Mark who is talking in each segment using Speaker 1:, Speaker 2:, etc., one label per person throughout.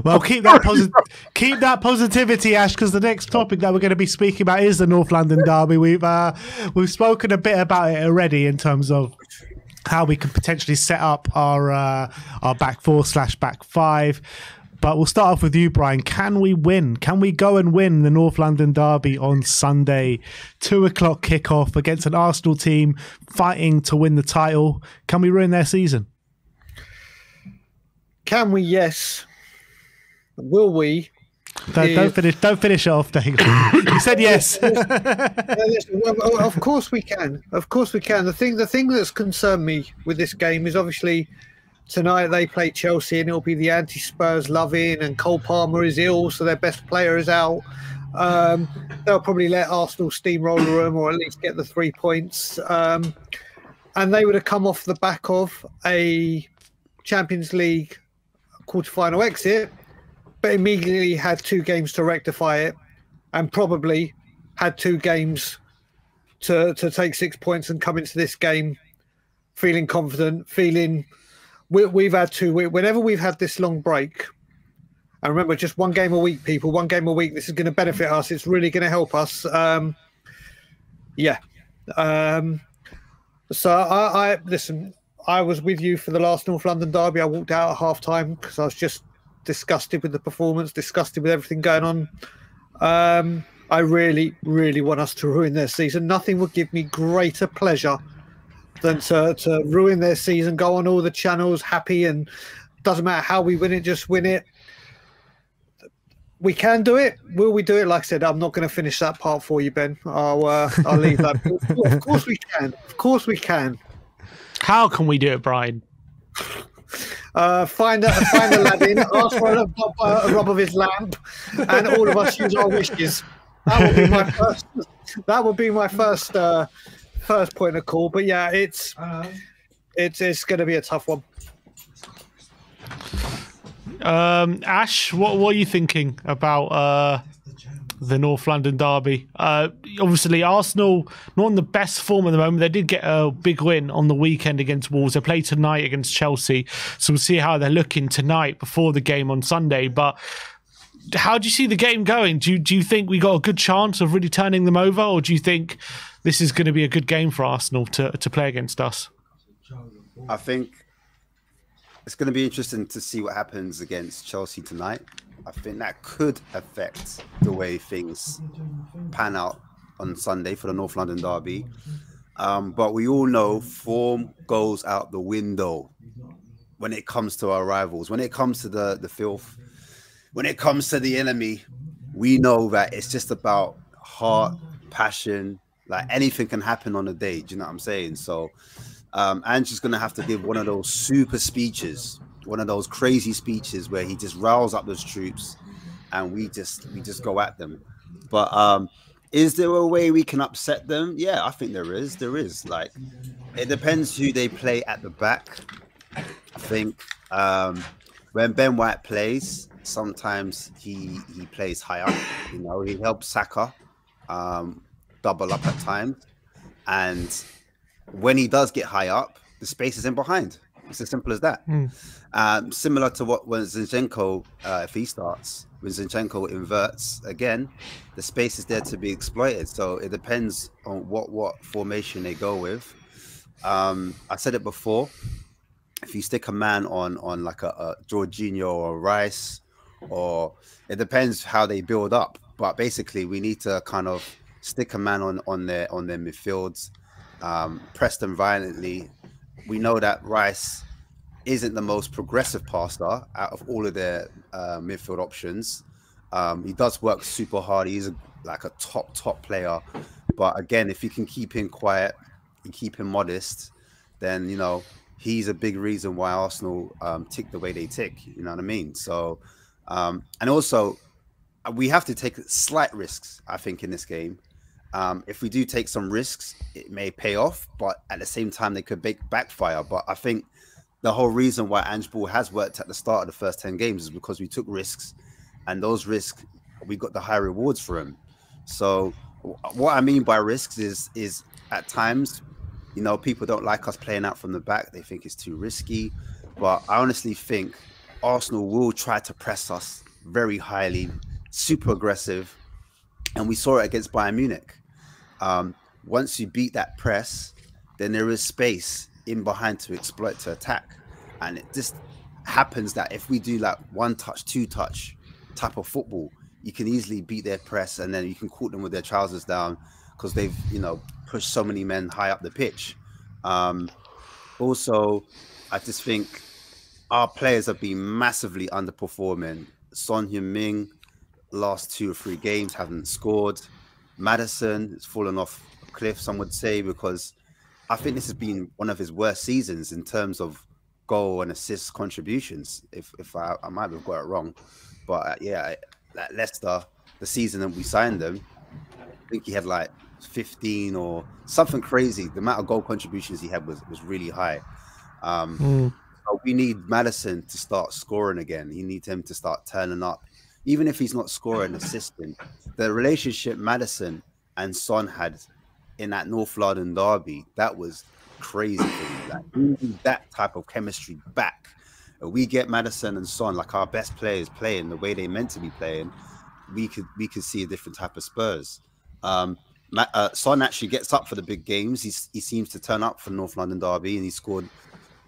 Speaker 1: Well, keep that positivity, Ash, because the next topic that we're going to be speaking about is the North London derby. We've spoken a bit about it already in terms of how we could potentially set up our back four / back five. But we'll start off with you, Brian. Can we win? Can we go and win the North London derby on Sunday? 2:00 kickoff against an Arsenal team fighting to win the title. Can we ruin their season?
Speaker 2: Can we? Yes. Will we?
Speaker 1: Don't finish it off, Dave. You said yes.
Speaker 2: Well, of course we can. Of course we can. The thing that's concerned me with this game is obviously tonight they play Chelsea and it'll be the anti-Spurs loving, and Cole Palmer is ill, so their best player is out. They'll probably let Arsenal steamroller them, or at least get the 3 points. And they would have come off the back of a Champions League quarter-final exit, but immediately had 2 games to rectify it, and probably had 2 games to take 6 points and come into this game feeling confident, feeling we've had 2. Whenever we've had this long break, and remember, just 1 game a week, people, 1 game a week. This is going to benefit us. It's really going to help us. So I listen. I was with you for the last North London derby. I walked out at half time because I was just disgusted with the performance, disgusted with everything going on. I really, really want us to ruin their season. Nothing would give me greater pleasure than to ruin their season, go on all the channels happy, and doesn't matter how we win it, just win it. We can do it. Will we do it? Like I said, I'm not going to finish that part for you, Ben. I'll leave that. Of course we can. Of course we can.
Speaker 3: How can we do it, Brian?
Speaker 2: Find a lad in, ask for a rub of his lamp, and all of us use our wishes. That would be my first point of call. But yeah, it's going to be a tough one.
Speaker 3: Ash, what are you thinking about the North London derby? Obviously, Arsenal not in the best form at the moment. They did get a big win on the weekend against Wolves. They play tonight against Chelsea, so we'll see how they're looking tonight before the game on Sunday. But how do you see the game going? Do you think we got a good chance of really turning them over, or do you think this is going to be a good game for Arsenal to play against us?
Speaker 4: I think it's going to be interesting to see what happens against Chelsea tonight. I think that could affect the way things pan out on Sunday for the North London derby. But we all know form goes out the window when it comes to our rivals. When it comes to the filth, when it comes to the enemy, we know that it's just about heart, passion. Like anything can happen on a day. Do you know what I'm saying? So Ange's going to have to give one of those super speeches, one of those crazy speeches where he just riles up those troops and we just go at them. But is there a way we can upset them? Yeah, I think there is. There is. Like, it depends who they play at the back. I think when Ben White plays, sometimes he plays high up. You know, he helps Saka double up at times, and when he does get high up, the space is in behind. It's as simple as that. Similar to when Zinchenko, if he starts, when Zinchenko inverts again, the space is there to be exploited. So it depends on what formation they go with. I said it before. If you stick a man on like a Jorginho or Rice, or it depends how they build up. But basically, we need to kind of stick a man on their midfields, press them violently. We know that Rice isn't the most progressive passer out of all of their midfield options. He does work super hard. He's like a top player. But again, if you can keep him quiet and keep him modest, then, you know, he's a big reason why Arsenal tick the way they tick. You know what I mean? So, and also, we have to take slight risks, I think, in this game. If we do take some risks, it may pay off, but at the same time, they could backfire. But I think the whole reason why Ange Ball has worked at the start of the first 10 games is because we took risks, and those risks, we got the high rewards for them. So what I mean by risks is at times, you know, people don't like us playing out from the back. They think it's too risky. But I honestly think Arsenal will try to press us very highly, super aggressive, and we saw it against Bayern Munich. Once you beat that press, then there is space in behind to exploit, to attack. And it just happens that if we do like one touch, two touch type of football, you can easily beat their press, and then you can caught them with their trousers down because they've, you know, pushed so many men high up the pitch. Also, I just think our players have been massively underperforming. Son Heung-min, last 2 or 3 games haven't scored. Maddison has fallen off a cliff, some would say, because I think this has been one of his worst seasons in terms of goal and assist contributions. If I might have got it wrong, but yeah, at Leicester, the season that we signed him, I think he had like 15 or something crazy. The amount of goal contributions he had was really high. So we need Maddison to start scoring again. You need him to start turning up, even if he's not scoring, assisting. The relationship Maddison and Son had in that North London derby, that was crazy for me. Like, we need that type of chemistry back. We get Maddison and Son, like our best players, playing the way they meant to be playing. We could see a different type of Spurs. Son actually gets up for the big games. He seems to turn up for North London derby, and he scored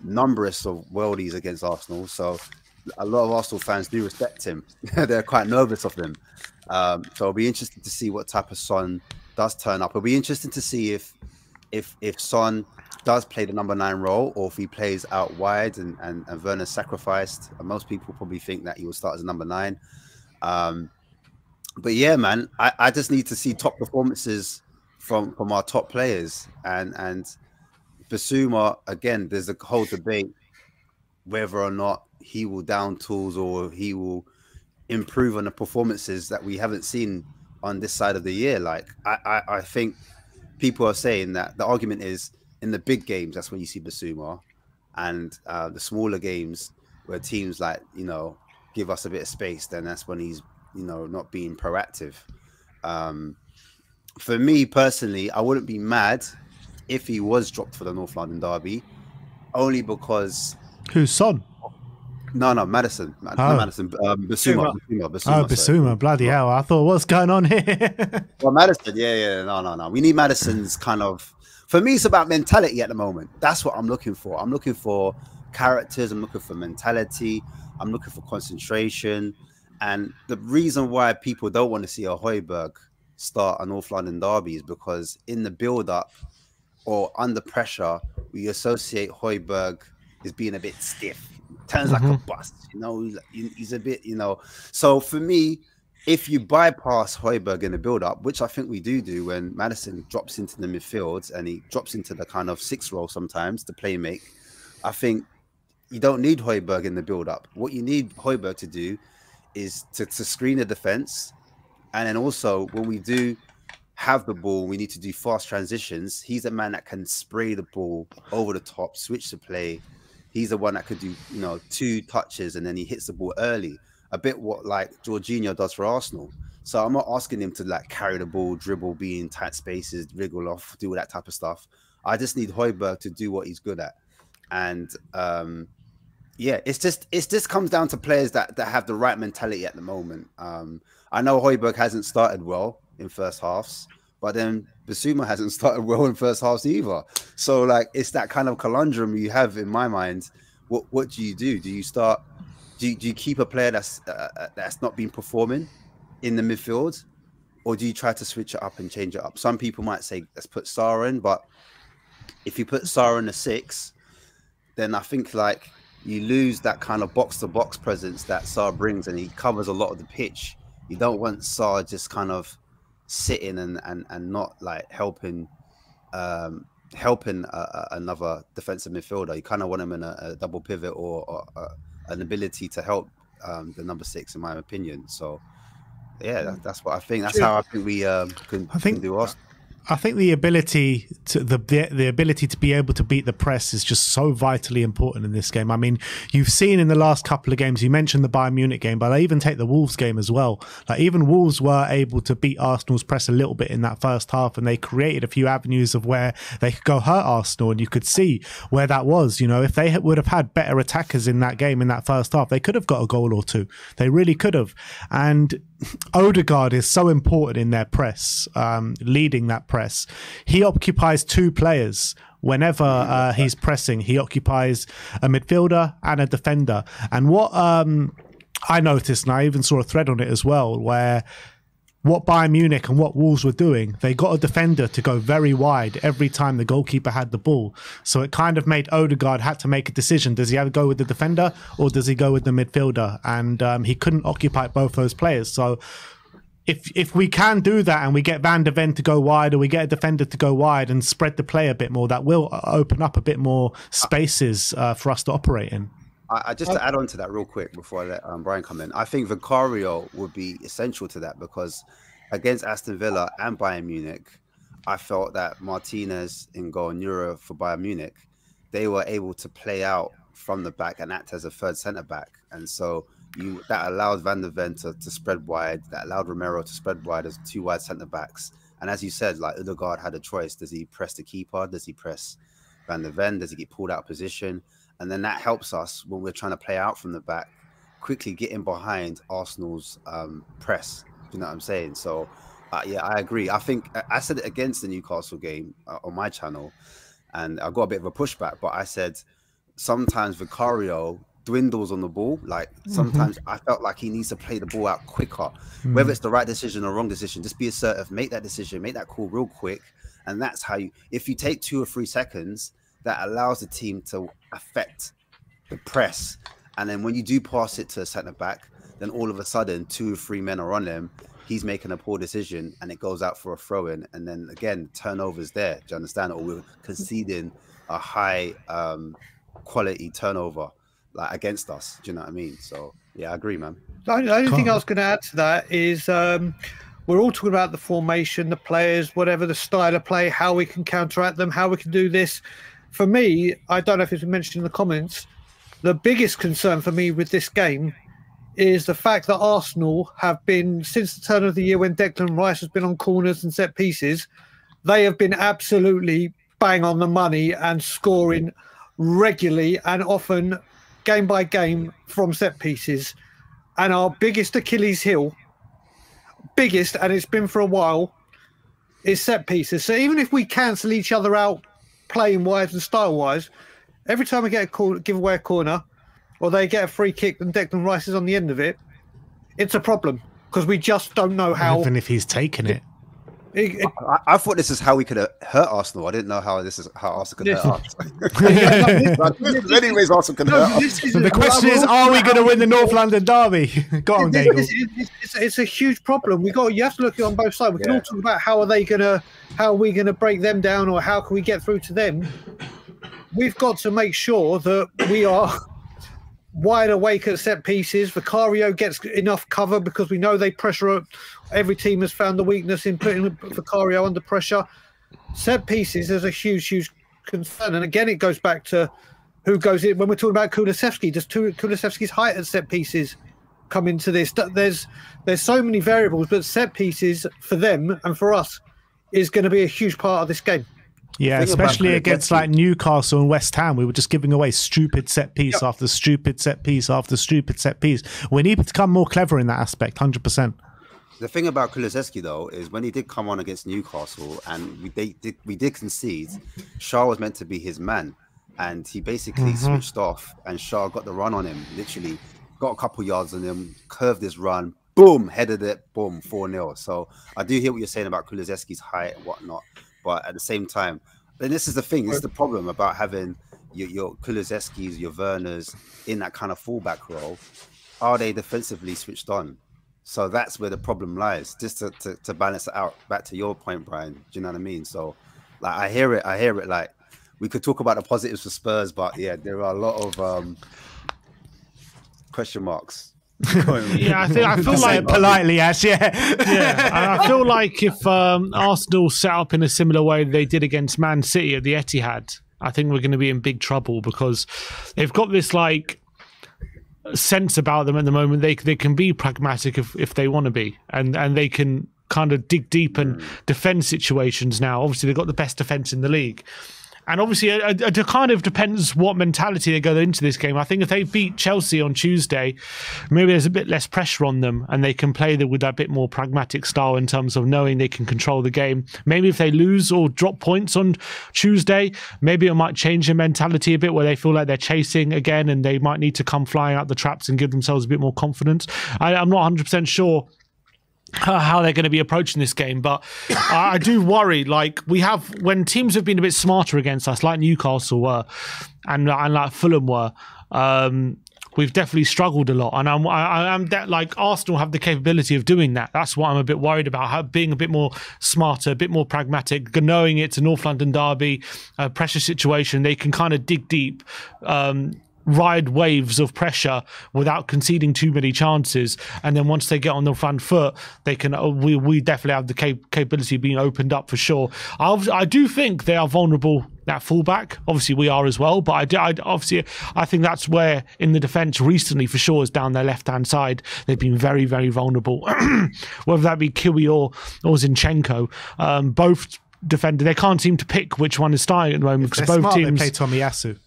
Speaker 4: numerous of worldies against Arsenal. So a lot of Arsenal fans do respect him. They're quite nervous of him. So it'll be interesting to see what type of Son does turn up. It'll be interesting to see if Son does play the number 9 role, or if he plays out wide and Werner's sacrificed. And most people probably think that he will start as number 9. But yeah, man, I just need to see top performances from our top players. And Basuma, again, there's a whole debate whether or not he will down tools or he will improve on the performances that we haven't seen on this side of the year. Like, I think people are saying that the argument is in the big games, that's when you see Basuma, and the smaller games where teams like, you know, give us a bit of space, then that's when he's, you know, not being proactive. For me personally, I wouldn't be mad if he was dropped for the North London derby, only because
Speaker 1: who's Son?
Speaker 4: No, Maddison. Maddison. Basuma.
Speaker 1: Basuma. Bloody hell! I thought, what's going on here?
Speaker 4: Well, Maddison. Yeah. No. We need Maddison's kind of. For me, it's about mentality at the moment. That's what I'm looking for. I'm looking for characters. I'm looking for mentality. I'm looking for concentration. And the reason why people don't want to see a Højbjerg start a North London derby is because in the build-up or under pressure, we associate Højbjerg as being a bit stiff. Turns like a bus, you know. He's a bit, you know. So for me, if you bypass Højbjerg in the build-up, which I think we do when Maddison drops into the midfield and he drops into the kind of 6 role sometimes to play make, I think you don't need Højbjerg in the build-up. What you need Højbjerg to do is to screen the defense, and then also when we do have the ball, we need to do fast transitions. He's a man that can spray the ball over the top, switch the play. He's the one that could do, you know, 2 touches and then he hits the ball early. A bit what like Jorginho does for Arsenal. So I'm not asking him to like carry the ball, dribble, be in tight spaces, wriggle off, do all that type of stuff. I just need Højbjerg to do what he's good at. And yeah, it's just comes down to players that have the right mentality at the moment. I know Højbjerg hasn't started well in first halves, but then Basuma hasn't started well in first halves either. So like, it's that kind of conundrum you have in my mind. What do you do? Do you start? Do you keep a player that's not been performing in the midfield, or do you try to switch it up and change it up? Some people might say let's put Sarr in, but if you put Sarr in the 6, then I think like you lose that kind of box-to-box presence that Sarr brings, and he covers a lot of the pitch. You don't want Sarr just kind of sitting and not like helping another defensive midfielder. You kind of want him in a double pivot or an ability to help the number 6, in my opinion. So yeah, that's what I think. That's how I think we can do us.
Speaker 1: I think the ability to the ability to be able to beat the press is just so vitally important in this game. I mean, you've seen in the last couple of games, you mentioned the Bayern Munich game, but I even take the Wolves game as well. Like, even Wolves were able to beat Arsenal's press a little bit in that first half, and they created a few avenues of where they could go hurt Arsenal, and you could see where that was. You know, if they would have had better attackers in that game in that first half, they could have got a goal or two. They really could have. And Odegaard is so important in their press, leading that press. He occupies two players whenever he's pressing. He occupies a midfielder and a defender. And what I noticed, and I even saw a thread on it as well, where what Bayern Munich and what Wolves were doing, they got a defender to go very wide every time the goalkeeper had the ball. So it kind of made Odegaard had to make a decision. Does he either go with the defender or does he go with the midfielder? And he couldn't occupy both those players. So if we can do that and we get Van de Ven to go wide, or we get a defender to go wide and spread the play a bit more, that will open up a bit more spaces for us to operate in.
Speaker 4: I just to add on to that real quick before I let Brian come in, I think Vicario would be essential to that, because against Aston Villa and Bayern Munich, I felt that Martinez in goal and Euro for Bayern Munich, they were able to play out from the back and act as a third centre back, and so that allowed Van de Ven to spread wide, that allowed Romero to spread wide as two wide centre backs. And as you said, like, Odegaard had a choice: does he press the keeper? Does he press Van de Ven? Does he get pulled out of position? And then that helps us when we're trying to play out from the back, quickly getting behind Arsenal's press. You know what I'm saying? So, yeah, I agree. I think I said it against the Newcastle game on my channel, and I got a bit of a pushback, but I said sometimes Vicario dwindles on the ball. Like, sometimes I felt like he needs to play the ball out quicker, whether it's the right decision or wrong decision. Just be assertive, make that decision, make that call real quick. And that's how if you take 2 or 3 seconds, that allows the team to affect the press. And then when you do pass it to a centre back, then all of a sudden 2 or 3 men are on him. He's making a poor decision and it goes out for a throw in. And then again, turnovers there. Do you understand? Or we're conceding a high quality turnover, like, against us. Do you know what I mean? So yeah, I agree, man.
Speaker 2: The only thing I was going to add to that is we're all talking about the formation, the players, whatever the style of play, how we can counteract them, how we can do this. For me, I don't know if it's been mentioned in the comments, the biggest concern for me with this game is the fact that Arsenal have been, since the turn of the year when Declan Rice has been on corners and set pieces, they have been absolutely bang on the money and scoring regularly and often game by game from set pieces. And our biggest Achilles heel, and it's been for a while, is set pieces. So even if we cancel each other out playing wise and style wise, every time we get a call, give away a corner, or they get a free kick and Declan Rice is on the end of it, it's a problem, because we just don't know how.
Speaker 1: Even if he's taken it.
Speaker 4: I thought this is how we could hurt Arsenal. I didn't know how Arsenal could hurt us. Many ways Arsenal can hurt us.
Speaker 1: So the question is, are we going to win the North London derby? Go on, Daigle.
Speaker 2: It's a huge problem. You have to look at it on both sides. We can all talk about how are we gonna break them down, or how can we get through to them. We've got to make sure that we are wide awake at set pieces. Vicario gets enough cover, because we know they pressure. Every team has found the weakness in putting Vicario under pressure. Set pieces is a huge concern. And again, it goes back to who goes in. When we're talking about Kulusevski, does Kulusevski's height at set pieces come into this? There's so many variables, but set pieces for them and for us is going to be a huge part of this game.
Speaker 1: Yeah, especially against like Newcastle and West Ham, we were just giving away stupid set piece after stupid set piece after stupid set piece. We need to become more clever in that aspect, 100%.
Speaker 4: The thing about Kulusevski, though, is when he did come on against Newcastle and we did concede, Shaw was meant to be his man, and he basically switched off, and Shaw got the run on him, literally got a couple yards on him, curved his run, boom, headed it, boom, 4-0. So I do hear what you're saying about Kulusevski's height and whatnot. But at the same time, and this is the thing, this is the problem about having your Kulusevskis, your Werners in that kind of fullback role. Are they defensively switched on? So that's where the problem lies. Just to balance it out, back to your point, Brian. Do you know what I mean? So, like, I hear it. Like, we could talk about the positives for Spurs, but yeah, there are a lot of question marks.
Speaker 3: Yeah, I feel like
Speaker 1: politely, Ash. Yeah,
Speaker 3: yeah. I feel like if Arsenal set up in a similar way they did against Man City at the Etihad, I think we're going to be in big trouble because they've got this like sense about them at the moment. They can be pragmatic if they want to be, and they can kind of dig deep and defend situations now. Obviously, they've got the best defence in the league. And obviously, it kind of depends what mentality they go into this game. I think if they beat Chelsea on Tuesday, maybe there's a bit less pressure on them and they can play with that bit more pragmatic style in terms of knowing they can control the game. Maybe if they lose or drop points on Tuesday, maybe it might change their mentality a bit where they feel like they're chasing again and they might need to come flying out the traps and give themselves a bit more confidence. I'm not 100% sure how they're going to be approaching this game, but I do worry. Like when teams have been a bit smarter against us, like Newcastle were, and like Fulham were, we've definitely struggled a lot. And I'm like Arsenal have the capability of doing that. That's what I'm a bit worried about. Being a bit more smarter, a bit more pragmatic, knowing it's a North London derby, a pressure situation. They can kind of dig deep. Ride waves of pressure without conceding too many chances, and then once they get on the front foot, they can. We definitely have the capability of being opened up for sure. I do think they are vulnerable at fullback. Obviously, we are as well, but I think that's where in the defence recently for sure is down their left hand side. They've been very, very vulnerable. Whether that be Kiwi or Zinchenko, both defenders. They can't seem to pick which one is starting at the moment because both teams
Speaker 1: they play Tomiyasu.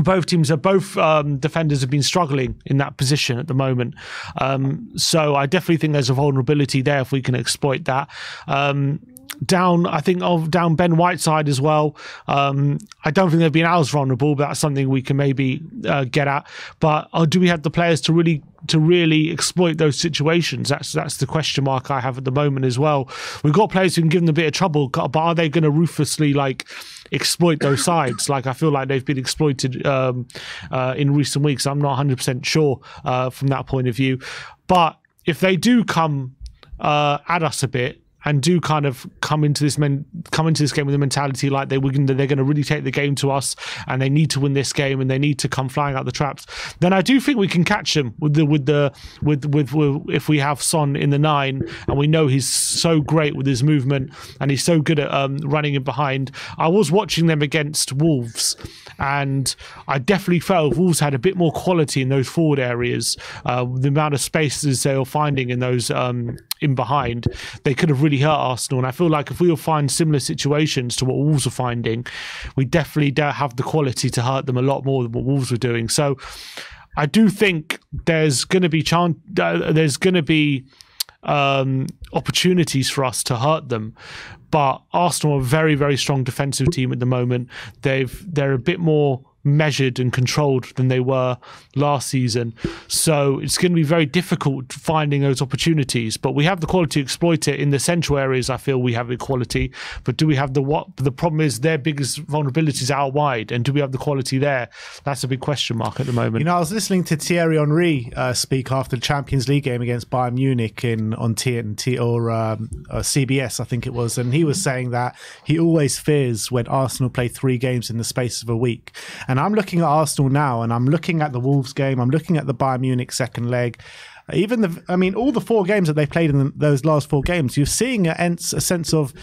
Speaker 3: Both defenders have been struggling in that position at the moment. So I definitely think there's a vulnerability there if we can exploit that. Down Ben Whiteside as well. I don't think they've been as vulnerable, but that's something we can maybe get at. But do we have the players to really exploit those situations? That's the question mark I have at the moment as well. We've got players who can give them a bit of trouble, but are they going to ruthlessly exploit those sides? I feel like they've been exploited in recent weeks. I'm not 100% sure from that point of view. But if they do come at us a bit, and do kind of come into this game with a mentality like they're going to really take the game to us, and they need to win this game, and they need to come flying out the traps. Then I do think we can catch them with if we have Son in the 9, and we know he's so great with his movement and he's so good at running in behind. I was watching them against Wolves, and I definitely felt Wolves had a bit more quality in those forward areas. The amount of spaces they were finding in those in behind, they could have really hurt Arsenal. And I feel like if we will find similar situations to what Wolves are finding, we definitely don't have the quality to hurt them a lot more than what Wolves were doing. So I do think there's going to be opportunities for us to hurt them. But Arsenal are a very, very strong defensive team at the moment. They're a bit more measured and controlled than they were last season, so it's going to be very difficult finding those opportunities, but we have the quality to exploit it in the central areas. I feel we have the quality, but do we have the problem is their biggest vulnerabilities out wide, and do we have the quality there? That's a big question mark at the moment.
Speaker 1: I was listening to Thierry Henry speak after the Champions League game against Bayern Munich on TNT or CBS, I think it was, and he was saying that he always fears when Arsenal play 3 games in the space of a week. And I'm looking at Arsenal now, and I'm looking at the Wolves game. I'm looking at the Bayern Munich second leg. All the 4 games that they played in those last 4 games, you're seeing a sense of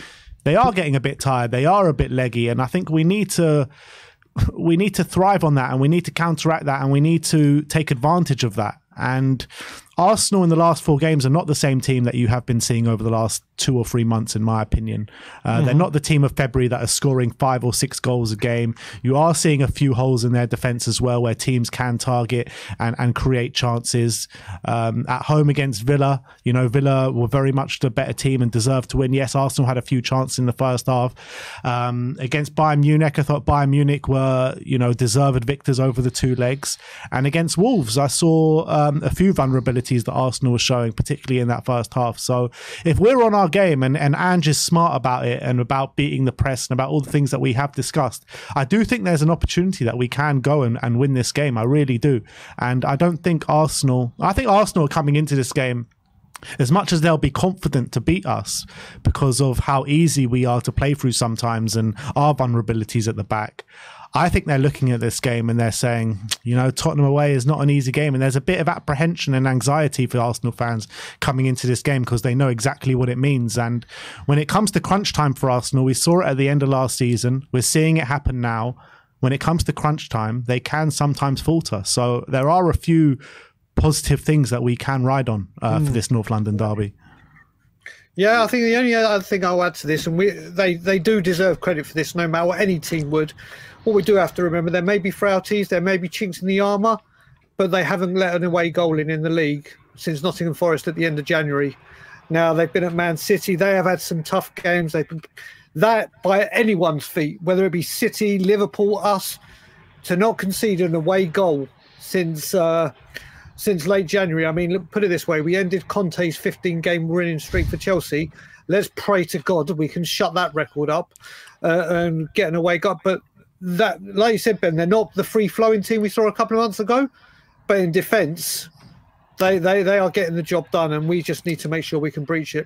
Speaker 1: they are getting a bit tired. They are a bit leggy, and I think we need to thrive on that, and we need to counteract that, and we need to take advantage of that. And Arsenal in the last 4 games are not the same team that you have been seeing over the last 2 or 3 months, in my opinion. They're not the team of February that are scoring 5 or 6 goals a game. You are seeing a few holes in their defence as well, where teams can target and create chances. At home against Villa, Villa were very much the better team and deserved to win. Yes, Arsenal had a few chances in the first half. Against Bayern Munich, I thought Bayern Munich were, deserved victors over the 2 legs. And against Wolves, I saw a few vulnerabilities that Arsenal was showing, particularly in that first half. So if we're on our game and Ange is smart about it and about beating the press and about all the things that we have discussed, I do think there's an opportunity that we can go and win this game. I really do. And I think Arsenal are coming into this game as much as they'll be confident to beat us because of how easy we are to play through sometimes and our vulnerabilities at the back, I think they're looking at this game and they're saying, you know, Tottenham away is not an easy game. And there's a bit of apprehension and anxiety for Arsenal fans coming into this game because they know exactly what it means. And when it comes to crunch time for Arsenal, we saw it at the end of last season. We're seeing it happen now. When it comes to crunch time, they can sometimes falter. So there are a few positive things that we can ride on for this North London derby.
Speaker 2: Yeah, I think the only other thing I'll add to this, and they do deserve credit for this, no matter what any team would. What we do have to remember, there may be frailties, there may be chinks in the armour, but they haven't let an away goal in the league since Nottingham Forest at the end of January. Now, they've been at Man City. They have had some tough games. They've been, that, by anyone's feet, whether it be City, Liverpool, us, to not concede an away goal since late January. I mean, look, put it this way. We ended Conte's 15-game winning streak for Chelsea. Let's pray to God we can shut that record up and get an away goal. But that, like you said, Ben, they're not the free-flowing team we saw a couple of months ago. But in defence, they are getting the job done, and we just need to make sure we can breach it.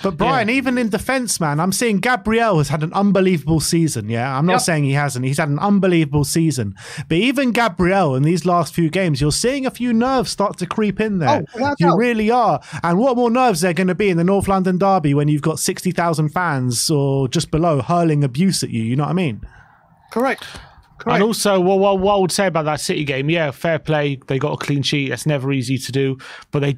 Speaker 1: But Brian, even in defence, man, I'm seeing Gabriel has had an unbelievable season. Yeah, I'm not saying he hasn't. He's had an unbelievable season. But even Gabriel in these last few games, you're seeing a few nerves start to creep in there. Oh, you really are. And what more nerves there going to be in the North London derby when you've got 60,000 fans or just below hurling abuse at you? You know what I mean?
Speaker 2: Correct.
Speaker 3: And also, what I would say about that City game, yeah, fair play. They got a clean sheet. That's never easy to do. But they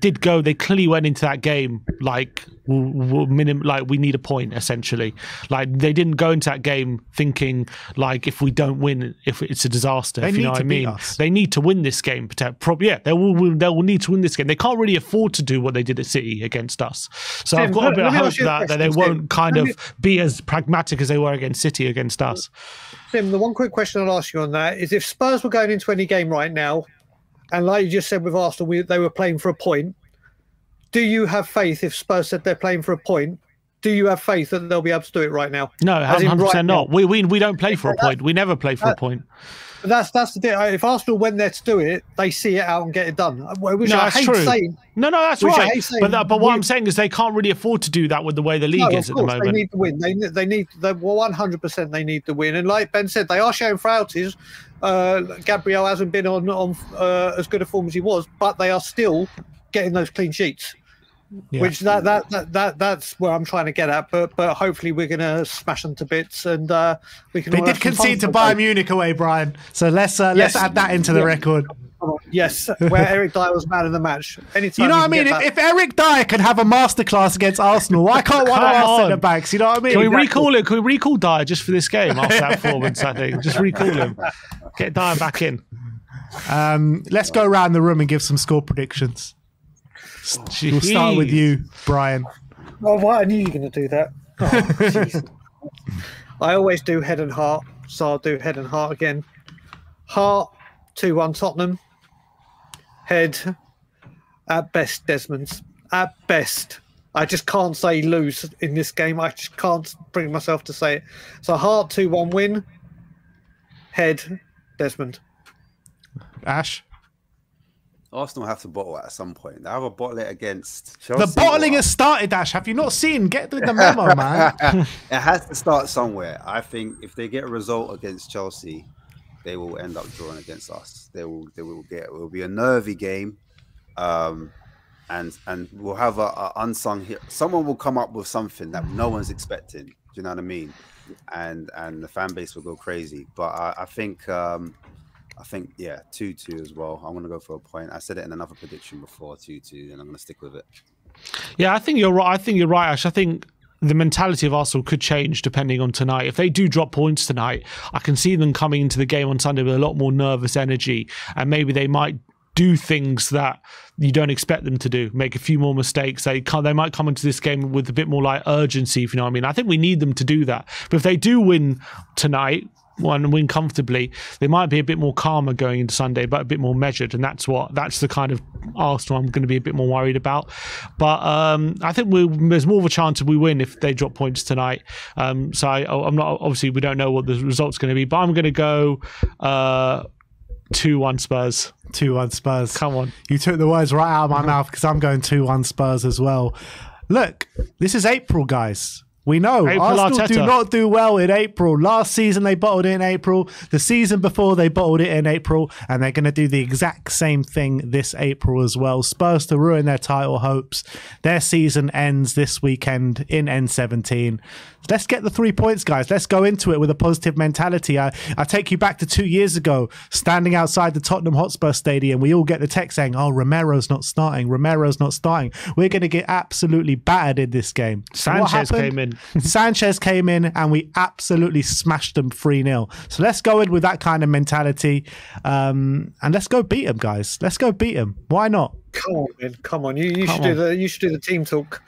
Speaker 3: clearly went into that game like we need a point, essentially. Like, they didn't go into that game thinking, like, if we don't win, if it's a disaster, if you know what I mean. They need to win this game. They will need to win this game. They can't really afford to do what they did at City against us. So I've got a bit of hope that they won't kind of be as pragmatic as they were against City against us.
Speaker 2: Tim, the one quick question I'll ask you on that is, if Spurs were going into any game right now, and like you just said with Arsenal, they were playing for a point, do you have faith, if Spurs said they're playing for a point, do you have faith that they'll be able to do it right now?
Speaker 3: No, 100% not. We don't play for a point. We never play for a point.
Speaker 2: That's the deal. If Arsenal went there to do it, they see it out and get it done. Which I hate saying.
Speaker 3: No, that's right. But what I'm saying is they can't really afford to do that with the way the league is at the moment.
Speaker 2: They need to win. They need 100%. They need to win. And like Ben said, they are showing frailties. Gabriel hasn't been on as good a form as he was, but they are still getting those clean sheets. Yeah. Which that's where I'm trying to get at, but hopefully we're going to smash them to bits, and we can.
Speaker 1: They did concede to Bayern Munich away, Brian. So let's add that into the record.
Speaker 2: Yes, where Eric Dyer was man of the match. Anytime,
Speaker 1: you know what I mean? If Eric Dyer can have a masterclass against Arsenal, why can't one of our centre backs? You know what I mean?
Speaker 3: Can we recall it? Can we recall Dyer just for this game after that performance? I think just recall him. Get Dyer back in.
Speaker 1: Let's go around the room and give some score predictions. We'll start with you, Brian.
Speaker 2: Oh, well, I knew you were going to do that. Oh, I always do head and heart, so I'll do head and heart again. Heart, 2-1 Tottenham. Head, at best, Desmond's. At best. I just can't say lose in this game. I just can't bring myself to say it. So heart, 2-1 win. Head, Desmond.
Speaker 1: Ash?
Speaker 4: Arsenal have to bottle it at some point. They have a bottle it against Chelsea.
Speaker 1: The bottling has started, Ash. Have you not seen? Get the memo, man.
Speaker 4: It has to start somewhere. I think if they get a result against Chelsea, they will end up drawing against us. It will be a nervy game, and we'll have a unsung hero. Someone will come up with something that no one's expecting. Do you know what I mean? And the fan base will go crazy. But I think yeah, 2-2 as well. I'm going to go for a point. I said it in another prediction before, 2-2, and I'm going to stick with it.
Speaker 3: Yeah, I think you're right. Ash. I think the mentality of Arsenal could change depending on tonight. If they do drop points tonight, I can see them coming into the game on Sunday with a lot more nervous energy, and maybe they might do things that you don't expect them to do, make a few more mistakes. They might come into this game with a bit more like urgency, if you know what I mean. I think we need them to do that. But if they do win tonight, and win comfortably, they might be a bit more calmer going into Sunday, but a bit more measured, and that's the kind of Arsenal I'm going to be a bit more worried about. But I think there's more of a chance that we win if they drop points tonight. So I'm not, obviously we don't know what the result's going to be, but I'm going to go 2-1 Spurs.
Speaker 1: 2-1 Spurs.
Speaker 3: Come on.
Speaker 1: You took the words right out of my mouth because I'm going 2-1 Spurs as well. Look, this is April, guys. We know Arsenal do not do well in April. Last season, they bottled it in April. The season before, they bottled it in April. And they're going to do the exact same thing this April as well. Spurs to ruin their title hopes. Their season ends this weekend in N17. Let's get the 3 points, guys. Let's go into it with a positive mentality. I take you back to 2 years ago, standing outside the Tottenham Hotspur Stadium. We all get the text saying, oh, Romero's not starting. Romero's not starting. We're going to get absolutely battered in this game.
Speaker 3: Sanchez came in.
Speaker 1: Sanchez came in and we absolutely smashed them 3-0. So let's go in with that kind of mentality. And let's go beat them, guys. Let's go beat them. Why not?
Speaker 2: Come on, man. Come on. You should do the team talk.